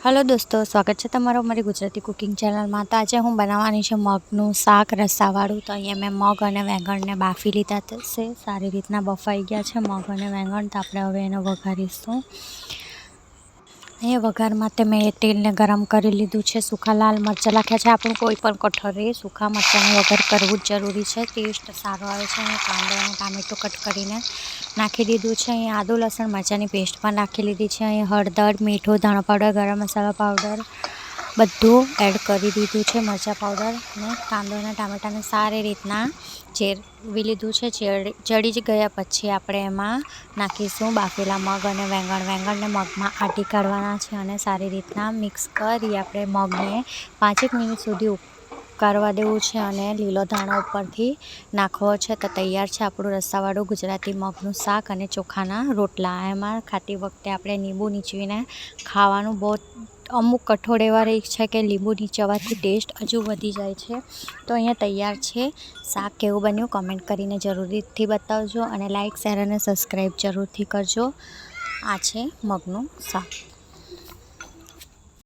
Hello दोस्तों, स्वागत है तमारो अमारी गुजराती कुकिंग चैनल में। तो आज हूँ बनावानी छे मगनु शाक रस्सावाळुं। तो अहींया मैं मग अने वेंगण ने बाफी लीधा छे। सारी रीतना बफाई गया है मग अने वेंगण। तो आपणे हवे एने वघारीशुं। अहीं वघार माटे मैं तेल ने गरम करी लीधुं छे। सूखा लाल मरचा नाख्या छे। आपणे कोईपण कठोरे सूखा मरचांनुं वघार करवुं ज जरूरी छे। टेस्ट सारो आवे छे। अहीं कांदो अने टामेटुं कट करीने नाखी दीधुं छे। अहीं आदु लसण मरचांनी पेस्ट पण नाखी लीधी छे। अहीं हळદર, मीठुं, धाणा पाउडर, गरम मसाला पाउडर बधुं एड करी दीधुं छे। मरचा पाउडर ने कांदो अने टामेटाने सारी रीतना चेरवी लीधुं छे। चढ़ी गया पछी आपणे एमां नाखीशुं बाफेला मग अने वेंगण। वेंगणने मगमां आटी काढवाना छे अने सारी रीतना मिक्स करी आपणे मगने 5 एक मिनिट सुधी उकाळवा देवुं छे अने લીલો धाणो उपरथी नाखવો छे। तो तैयार छे आपणुं रस्सावाळुं गुजराती मगनुं शाक अने चोखाना रोटला। एमां खाती वखते आपणे લીંબુ નીચવીને खावानुं। बहुत अमुक कठोळ एवा रही है कि લીંબુ નીચવવાથી टेस्ट हजू वधी जाय छे। तो अहींया तैयार छे शाक। केवुं बन्युं कमेंट करीने जरूरथी बतावजो अने लाइक शेर अने सब्सक्राइब जरूरथी करजो। आ छे मगनुं शाक।